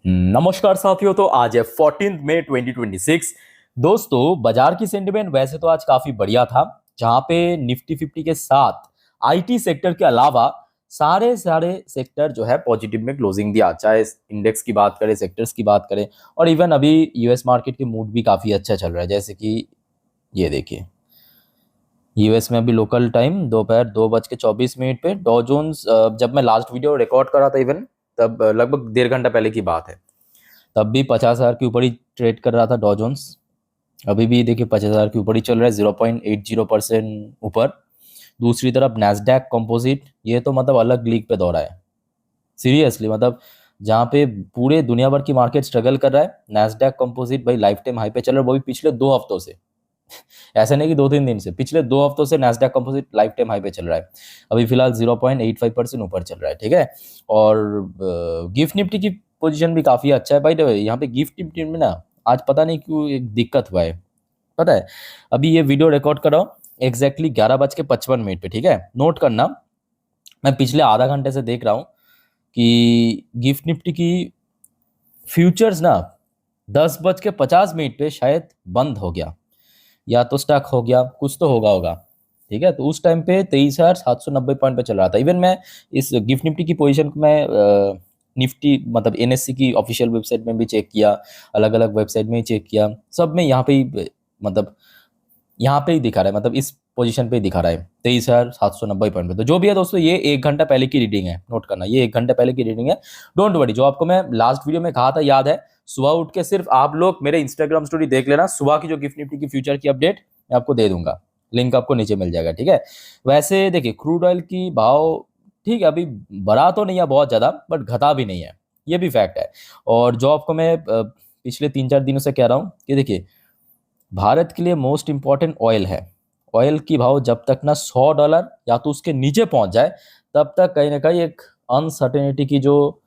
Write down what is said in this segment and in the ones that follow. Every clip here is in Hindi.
नमस्कार साथियों। तो आज है 14 मई 2026। दोस्तों, बाजार की सेंटिमेंट वैसे तो आज काफी बढ़िया था, जहां पे निफ्टी 50 के साथ आईटी सेक्टर के अलावा सारे सारे सेक्टर जो है पॉजिटिव में क्लोजिंग दिया, चाहे इंडेक्स की बात करें, सेक्टर्स की बात करें। और इवन अभी यूएस मार्केट के मूड भी काफी अच्छा चल रहा है। जैसे कि ये देखिए, यूएस में अभी लोकल टाइम दोपहर 2:24 पे डॉ जोन्स, जब मैं लास्ट वीडियो रिकॉर्ड कर रहा था इवन, तब लगभग 1.5 घंटा पहले की बात है, तब भी 50,000 के ऊपर ही ट्रेड कर रहा था डॉ जोन्स। अभी भी देखिए 50,000 के ऊपर ही चल रहा है, 0.80% ऊपर। दूसरी तरफ नैस्डैक कंपोजिट, ये तो मतलब अलग लीग पे दौड़ा है सीरियसली। मतलब जहाँ पे पूरे दुनिया भर की मार्केट स्ट्रगल कर रहा है, नैस्डैक कंपोजिट भाई लाइफ टाइम हाई पे चल रहा है, वो भी पिछले 2 हफ्तों से। ऐसा नहीं कि 2-3 दिन से, पिछले 2 हफ्तों से Nasdaq composite life time high पे चल रहा है। अभी फिलहाल 0.85% ऊपर चल रहा है, ठीक है। और गिफ्ट निफ्टी की पोजीशन भी काफी अच्छा है। भाई यहाँ पे गिफ्ट निफ्टी में ना आज पता नहीं क्यों एक दिक्कत हुआ है, पता है। अभी ये वीडियो रिकॉर्ड कर रहा हूँ एग्जैक्टली 11:55 पे, ठीक है। नोट करना, मैं पिछले आधा घंटे से देख रहा हूँ कि गिफ्ट निफ्टी की फ्यूचर्स ना 10:50 पे शायद बंद हो गया, या तो स्टक हो गया, कुछ तो होगा। ठीक है, तो उस टाइम पे 23,790 पॉइंट पे चल रहा था। इवन मैं इस गिफ्ट निफ्टी की पोजीशन को मैं निफ्टी मतलब एनएससी की ऑफिशियल वेबसाइट में भी चेक किया, अलग अलग वेबसाइट में ही चेक किया, सब में यहाँ पे ही मतलब यहाँ पे ही दिखा रहा है, मतलब इस पोजीशन पे ही दिखा रहा है 23,790 पॉइंट पे। तो जो भी है दोस्तों, ये 1 घंटा पहले की रीडिंग है, नोट करना, ये 1 घंटा पहले की रीडिंग है। डोंट वरी, जो आपको मैं लास्ट वीडियो में कहा था याद है, सुबह उठ के सिर्फ आप लोग मेरे इंस्टाग्राम स्टोरी देख लेना, सुबह की जो गिफ्ट निफ्टी की फ्यूचर की अपडेट मैं आपको दे दूंगा, लिंक आपको नीचे मिल जाएगा, ठीक है। वैसे देखिए, क्रूड ऑयल की भाव ठीक है, अभी बढ़ा तो नहीं है बहुत ज़्यादा, बट घटा भी नहीं है, ये भी फैक्ट है। और जो आपको मैं पिछले 3-4 दिनों से कह रहा हूँ कि देखिए, भारत के लिए मोस्ट इंपॉर्टेंट ऑयल है। ऑयल की भाव जब तक ना $100 या तो उसके नीचे पहुंच जाए, तब तक कहीं ना कहीं एक अनसर्टेनिटी की जो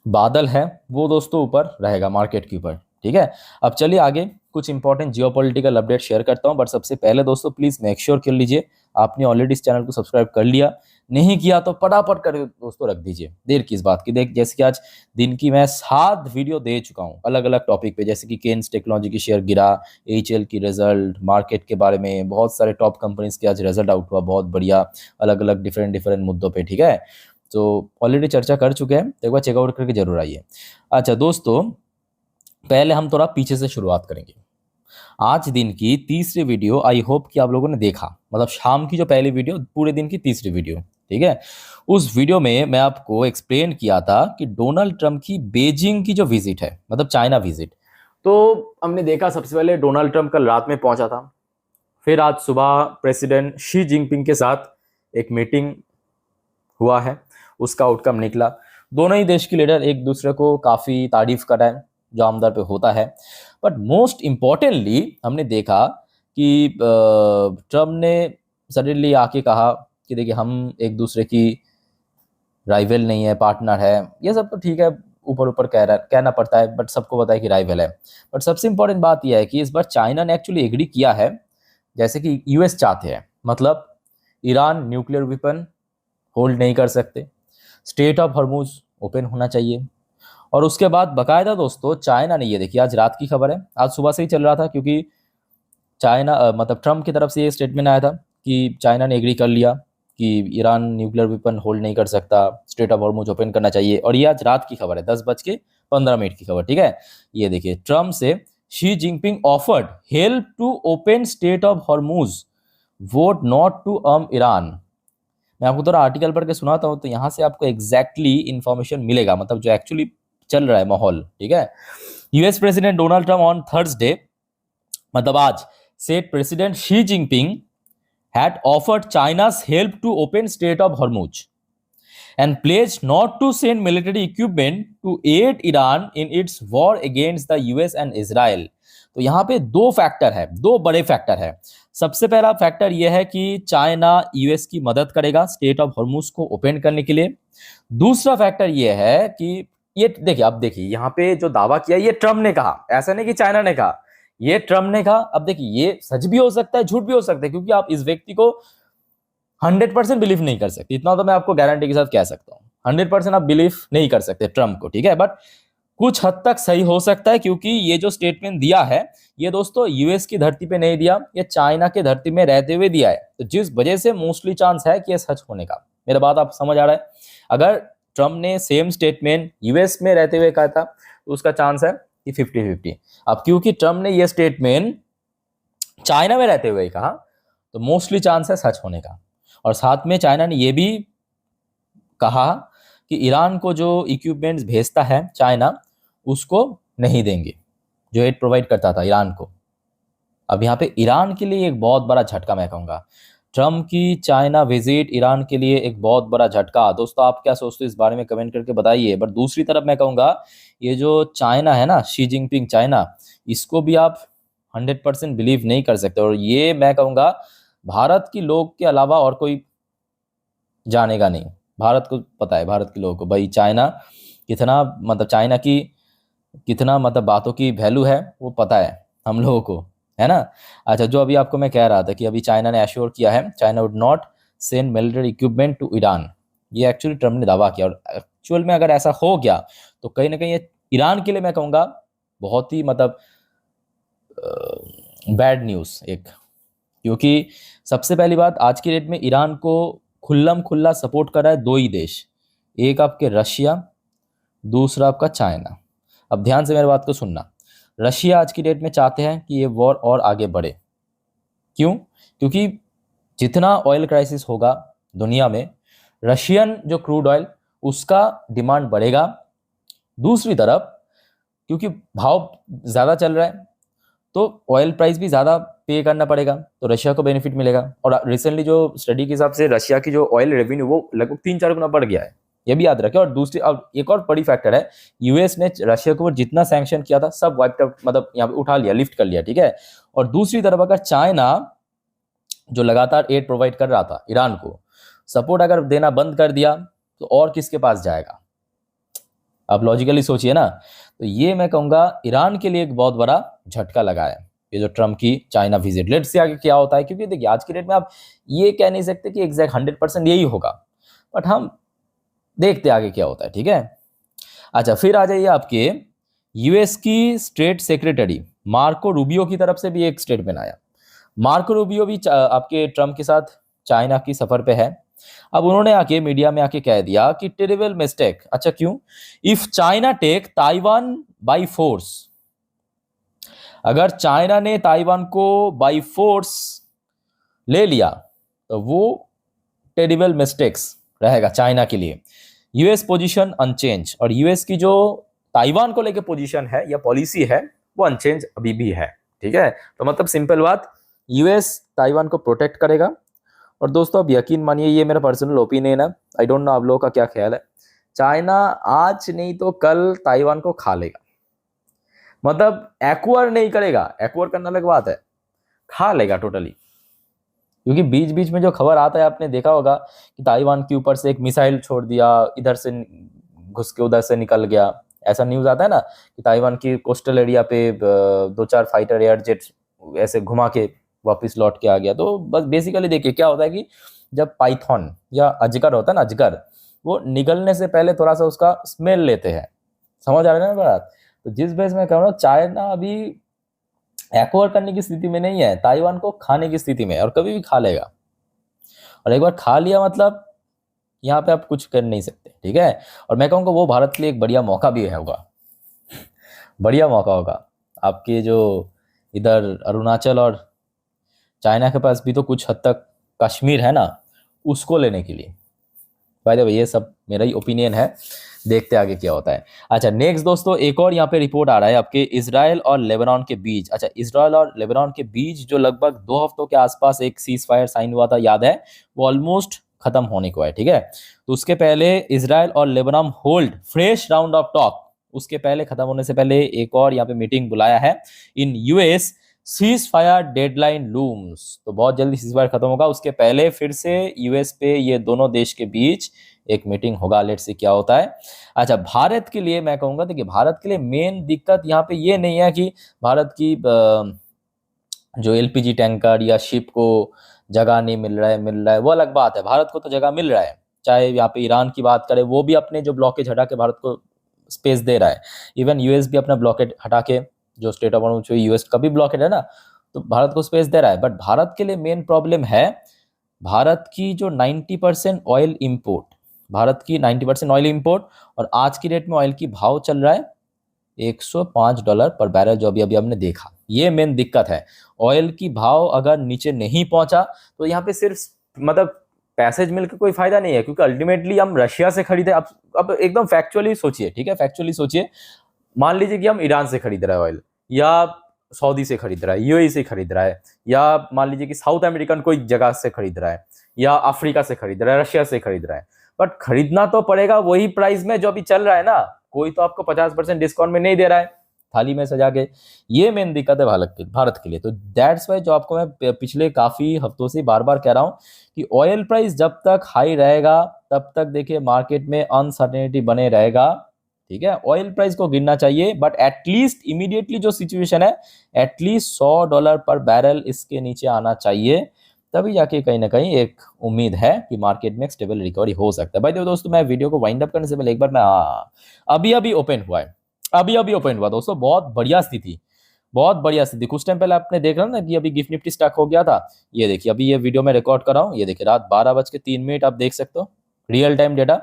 बादल है वो दोस्तों ऊपर रहेगा मार्केट के ऊपर, ठीक है। अब चलिए आगे कुछ इंपॉर्टेंट जियोपॉलिटिकल अपडेट शेयर करता हूं, बट सबसे पहले दोस्तों प्लीज मेक श्योर कर लीजिए आपने ऑलरेडी इस चैनल को सब्सक्राइब कर लिया, नहीं किया तो फटाफट कर दोस्तों रख दीजिए, देर किस बात की। देख, जैसे कि आज दिन की मैं 7 वीडियो दे चुका हूं अलग अलग टॉपिक पे, जैसे कि केन्स टेक्नोलॉजी की शेयर गिरा, एचएल की रिजल्ट, मार्केट के बारे में, बहुत सारे टॉप कंपनीज के आज रिजल्ट आउट हुआ, बहुत बढ़िया, अलग अलग डिफरेंट डिफरेंट मुद्दों पे, ठीक है। तो ऑलरेडी चर्चा कर चुके हैं, तो एक बार चेकआउट करके जरूर आइए। अच्छा दोस्तों, पहले हम थोड़ा पीछे से शुरुआत करेंगे। आज दिन की तीसरी वीडियो आई होप कि आप लोगों ने देखा, मतलब शाम की जो पहली वीडियो, पूरे दिन की तीसरी वीडियो, ठीक है। उस वीडियो में मैं आपको एक्सप्लेन किया था कि डोनाल्ड ट्रंप की बीजिंग की जो विजिट है, मतलब चाइना विजिट, तो हमने देखा सबसे पहले डोनाल्ड ट्रंप कल रात में पहुंचा था, फिर आज सुबह प्रेसिडेंट शी जिनपिंग के साथ एक मीटिंग हुआ है, उसका आउटकम निकला। दोनों ही देश के लीडर एक दूसरे को काफ़ी तारीफ कर रहे हैं, जो आमतौर पे होता है। बट मोस्ट इम्पॉर्टेंटली हमने देखा कि ट्रम्प ने सडनली आके कहा कि देखिए, हम एक दूसरे की राइवल नहीं है, पार्टनर है। ये सब तो ठीक है, ऊपर ऊपर कहना पड़ता है, बट सबको पता है कि राइवल है। बट सबसे इंपॉर्टेंट बात यह है कि इस बार चाइना ने एक्चुअली एग्री किया है, जैसे कि यूएस चाहते हैं, मतलब ईरान न्यूक्लियर वेपन होल्ड नहीं कर सकते, स्टेट ऑफ हॉर्मुज ओपन होना चाहिए। और उसके बाद बकायदा दोस्तों चाइना ने, ये देखिए आज रात की खबर है, आज सुबह से ही चल रहा था, क्योंकि चाइना मतलब ट्रम्प की तरफ से ये स्टेटमेंट आया था कि चाइना ने एग्री कर लिया कि ईरान न्यूक्लियर वेपन होल्ड नहीं कर सकता, स्टेट ऑफ हॉर्मुज ओपन करना चाहिए। और ये आज रात की खबर है, 10:15 की खबर, ठीक है। ये देखिए, ट्रम्प से Xi Jinping offered help to open strait of Hormuz, vowed not to Iran. मैं आपको थोड़ा आर्टिकल पढ़ के सुनाता हूँ, तो यहाँ से आपको एग्जैक्टली इंफॉर्मेशन मिलेगा, मतलब जो एक्चुअली चल रहा है माहौल, ठीक है। US president Donald Trump on Thursday, मतलब आज, said President Xi Jinping had offered China's help to open Strait of Hormuz and pledged not to send military equipment to aid Iran in its war against the US and Israel। तो यहाँ पे दो फैक्टर है, दो बड़े फैक्टर है। सबसे पहला फैक्टर यह है कि चाइना यूएस की मदद करेगा स्टेट ऑफ हॉर्मुज को ओपन करने के लिए। दूसरा फैक्टर यह है कि ये देखिए, अब देखिए यहाँ पे जो दावा किया ये ट्रम्प ने कहा, ऐसा नहीं कि चाइना ने कहा, ये ट्रम्प ने कहा। अब देखिए, ये सच भी हो सकता है, झूठ भी हो सकता है, क्योंकि आप इस व्यक्ति को 100% बिलीव नहीं कर सकते, इतना तो मैं आपको गारंटी के साथ कह सकता हूँ। 100% आप बिलीव नहीं कर सकते ट्रम्प को, ठीक है। बट कुछ हद तक सही हो सकता है, क्योंकि ये जो स्टेटमेंट दिया है ये दोस्तों यूएस की धरती पे नहीं दिया, ये चाइना के धरती में रहते हुए दिया है, तो जिस वजह से मोस्टली चांस है कि ये सच होने का। मेरा बात आप समझ आ रहा है? अगर ट्रम्प ने सेम स्टेटमेंट यूएस में रहते हुए कहा था तो उसका चांस है कि 50-50। अब क्योंकि ट्रम्प ने ये स्टेटमेंट चाइना में रहते हुए कहा तो मोस्टली चांस है सच होने का। और साथ में चाइना ने यह भी कहा कि ईरान को जो इक्विपमेंट्स भेजता है चाइना उसको नहीं देंगे, जो एड प्रोवाइड करता था ईरान को। अब यहाँ पे ईरान के लिए एक बहुत बड़ा झटका मैं कहूँगा। ट्रम्प की चाइना विजिट ईरान के लिए एक बहुत बड़ा झटका। दोस्तों आप क्या सोचते हो इस बारे में कमेंट करके बताइए। बट दूसरी तरफ मैं कहूँगा ये जो चाइना है ना, शी जिनपिंग चाइना, इसको भी आप 100% बिलीव नहीं कर सकते। और ये मैं कहूँगा भारत की लोग के अलावा और कोई जानेगा नहीं। भारत को पता है, भारत के लोगों को भाई चाइना कितना मतलब चाइना की कितना मतलब बातों की वैल्यू है वो पता है हम लोगों को, है ना। अच्छा, जो अभी आपको मैं कह रहा था कि अभी चाइना ने एश्योर किया है China would not send military equipment to Iran, ये एक्चुअली ट्रम्प ने दावा किया। और एक्चुअल में अगर ऐसा हो गया तो कहीं ना कहीं ये ईरान के लिए मैं कहूँगा बहुत ही मतलब बैड न्यूज़ एक, क्योंकि सबसे पहली बात आज की डेट में ईरान को खुल्लम खुल्ला सपोर्ट कर रहा है दो ही देश, एक आपके रशिया, दूसरा आपका चाइना। अब ध्यान से मेरी बात को सुनना, रशिया आज की डेट में चाहते हैं कि ये वॉर और आगे बढ़े। क्यों? क्योंकि जितना ऑयल क्राइसिस होगा दुनिया में, रशियन जो क्रूड ऑयल उसका डिमांड बढ़ेगा। दूसरी तरफ क्योंकि भाव ज़्यादा चल रहा है तो ऑयल प्राइस भी ज़्यादा पे करना पड़ेगा, तो रशिया को बेनिफिट मिलेगा। और रिसेंटली जो स्टडी के हिसाब से रशिया की जो ऑयल रेवेन्यू वो लगभग 3-4 गुना बढ़ गया है, ये भी याद रखें। और दूसरी अब एक और बड़ी फैक्टर है, यूएस ने रशिया को जितना सैंक्शन किया था सब वाइप आउट मतलब यहाँ पे उठा लिया, लिफ्ट कर लिया, ठीक है। और दूसरी तरफ अगर चाइना जो लगातार एड प्रोवाइड कर रहा था ईरान को, सपोर्ट अगर देना बंद कर दिया तो और किसके पास जाएगा? आप लॉजिकली सोचिए ना। तो ये मैं कहूँगा ईरान के लिए एक बहुत बड़ा झटका लगा है ये जो ट्रम्प की चाइना विजिट। लेट्स से आगे क्या होता है, क्योंकि देखिए आज की डेट में आप ये कह नहीं सकते कि एग्जैक्ट 100% यही होगा, बट हम देखते आगे क्या होता है, ठीक है। अच्छा, फिर आ जाइए आपके यूएस की स्टेट सेक्रेटरी मार्को रूबियो की तरफ से भी एक स्टेटमेंट आया। मार्को रूबियो भी आपके ट्रम्प के साथ चाइना की सफर पे है। अब उन्होंने आके मीडिया में आके कह दिया कि टेरिबल मिस्टेक। अच्छा क्यों? If China take Taiwan by force, अगर चाइना ने ताइवान को बाय फोर्स ले लिया तो वो टेरिबल मिस्टेक्स रहेगा चाइना के लिए। यूएस पोजीशन अनचेंज, और यूएस की जो ताइवान को लेकर पोजीशन है या पॉलिसी है वो अनचेंज अभी भी है, ठीक है। तो मतलब सिंपल बात, यूएस ताइवान को प्रोटेक्ट करेगा। और दोस्तों अब यकीन मानिए ये मेरा पर्सनल ओपिनियन है, आई डोंट नो आप लोगों का क्या ख्याल है, चाइना आज नहीं तो कल ताइवान को खा लेगा। मतलब एक्वायर नहीं करेगा, एक्वायर करना अलग बात है, खा लेगा टोटली। क्योंकि बीच बीच में जो खबर आता है आपने देखा होगा कि ताइवान के ऊपर से एक मिसाइल छोड़ दिया, इधर से घुस के उधर से निकल गया, ऐसा न्यूज आता है ना कि ताइवान की कोस्टल एरिया पे 2-4 फाइटर एयर जेट ऐसे घुमा के वापस लौट के आ गया। तो बस बेसिकली देखिए क्या होता है कि जब पाइथन या अजगर होता है ना, अजगर, वो निकलने से पहले थोड़ा सा उसका स्मेल लेते हैं। समझ आ रहा है ना बात? तो जिस बेस में कह रहा हूँ चाइना अभी एक्वायर करने की स्थिति में नहीं है, ताइवान को खाने की स्थिति में है और कभी भी खा लेगा। और एक बार खा लिया मतलब यहाँ पे आप कुछ कर नहीं सकते, ठीक है। और मैं कहूँगा वो भारत के लिए एक बढ़िया मौका भी है होगा, बढ़िया मौका होगा। आपके जो इधर अरुणाचल और चाइना के पास भी तो कुछ हद तक कश्मीर है ना, उसको लेने के लिए। बाय द वे ये सब मेरा ही ओपिनियन है, देखते आगे क्या होता है। अच्छा नेक्स्ट दोस्तों, एक और यहाँ पे रिपोर्ट आ रहा है आपके इजराइल और लेबनान के बीच। अच्छा, इजराइल और लेबनान के बीच जो लगभग 2 हफ्तों के आसपास एक सीज फायर साइन हुआ था, याद है, वो ऑलमोस्ट खत्म होने को है, ठीक है। तो उसके पहले इजराइल और Lebanon hold fresh round of talk, उसके पहले खत्म होने से पहले एक और यहाँ पे मीटिंग बुलाया है in US. Cease fire deadline looms, तो बहुत जल्दी सीज फायर खत्म होगा, उसके पहले फिर से यूएस पे ये दोनों देश के बीच एक मीटिंग होगा। लेट्स सी क्या होता है। अच्छा, भारत के लिए मैं कहूंगा देखिए, भारत के लिए मेन दिक्कत यहाँ पे ये नहीं है कि भारत की जो एलपीजी टैंकर या शिप को जगह नहीं मिल रहा है, वो अलग बात है। भारत को तो जगह मिल रहा है, चाहे यहाँ पे ईरान की बात करें, वो भी अपने जो ब्लॉकेज हटा के भारत को स्पेस दे रहा है। इवन यूएस भी अपना ब्लॉकेट हटा के, जो स्टेट ऑफ ऑर्डर यूएस का भी ब्लॉकेट है ना, तो भारत को स्पेस दे रहा है। बट भारत के लिए मेन प्रॉब्लम है भारत की जो 90% ऑयल इंपोर्ट, भारत की 90% ऑयल इंपोर्ट, और आज की डेट में ऑयल की भाव चल रहा है $105 पर बैरल, जो अभी अभी हमने देखा। ये मेन दिक्कत है। ऑयल की भाव अगर नीचे नहीं पहुंचा तो यहाँ पे सिर्फ मतलब पैसेज मिलकर कोई फायदा नहीं है, क्योंकि अल्टीमेटली हम रशिया से खरीदे। अब एकदम फैक्चुअली सोचिए, ठीक है, फैक्चुअली सोचिए। मान लीजिए कि हम ईरान से खरीद रहे हैं ऑयल, या सऊदी से खरीद रहा है, यूएई से खरीद रहा है, या मान लीजिए कि साउथ अमेरिकन कोई जगह से खरीद रहा है, या अफ्रीका से खरीद रहा है, रशिया से खरीद रहा है। बट खरीदना तो पड़ेगा वही प्राइस में जो अभी चल रहा है ना। कोई तो आपको 50% डिस्काउंट में नहीं दे रहा है थाली में सजा के। ये मेन दिक्कत है भारत के लिए। तो दैट्स वाई जो आपको मैं पिछले काफी हफ्तों से बार बार कह रहा हूं कि ऑयल प्राइस जब तक हाई रहेगा तब तक देखिए मार्केट में अनसर्टेनिटी बने रहेगा, ठीक है। ऑयल प्राइस को गिरना चाहिए, बट एटलीस्ट इमीडिएटली जो सिचुएशन है, एटलीस्ट $100 पर बैरल इसके नीचे आना चाहिए, तभी जाके कहीं ना कहीं एक उम्मीद है कि मार्केट में स्टेबल रिकवरी हो सकता है। भाई देखो दोस्तों, मैं वीडियो को वाइंड अप करने से पहले एक बार मैं अभी ओपन हुआ है, अभी ओपन हुआ दोस्तों, बहुत बढ़िया स्थिति, बहुत बढ़िया स्थिति। कुछ टाइम पहले आपने देख रहा ना कि अभी गिफ्ट निफ्टी स्टॉक हो गया था। ये देखिए, अभी ये वीडियो मैं रिकॉर्ड कर रहा हूँ, ये देखिए रात 12:03 आप देख सकते हो रियल टाइम डेटा।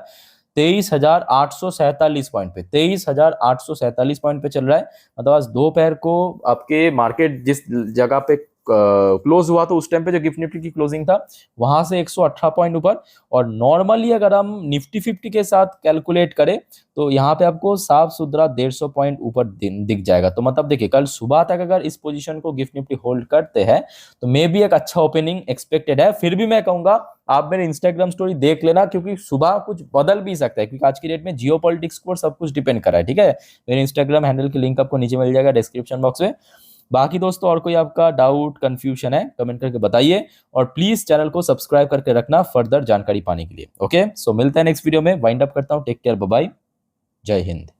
23,847 पॉइंट पे, 23,847 पॉइंट पे चल रहा है। मतलब आज दोपहर को आपके मार्केट जिस जगह पे क्लोज हुआ तो उस टाइम पे जो गिफ्ट निफ्टी की क्लोजिंग था वहां से 118 पॉइंट ऊपर। और नॉर्मली अगर हम निफ्टी 50 के साथ कैलकुलेट करें तो यहाँ पे आपको साफ सुथरा 150 पॉइंट ऊपर दिख जाएगा। तो मतलब देखिए, कल सुबह तक अगर इस पोजीशन को गिफ्ट निफ्टी होल्ड करते हैं तो मे भी एक अच्छा ओपनिंग एक्सपेक्टेड है। फिर भी मैं कहूंगा आप मेरे इंस्टाग्राम स्टोरी देख लेना, क्योंकि सुबह कुछ बदल भी सकता है, क्योंकि आज की डेट में जियो पॉलिटिक्स को सब कुछ डिपेंड कर रहा है, ठीक है। मेरे इंस्टाग्राम हैंडल की लिंक आपको नीचे मिल जाएगा डिस्क्रिप्शन बॉक्स में। बाकी दोस्तों, और कोई आपका डाउट कंफ्यूजन है कमेंट करके बताइए, और प्लीज चैनल को सब्सक्राइब करके रखना फर्दर जानकारी पाने के लिए। ओके, सो मिलते हैं नेक्स्ट वीडियो में। वाइंड अप करता हूं। टेक केयर, बाय बाय, जय हिंद।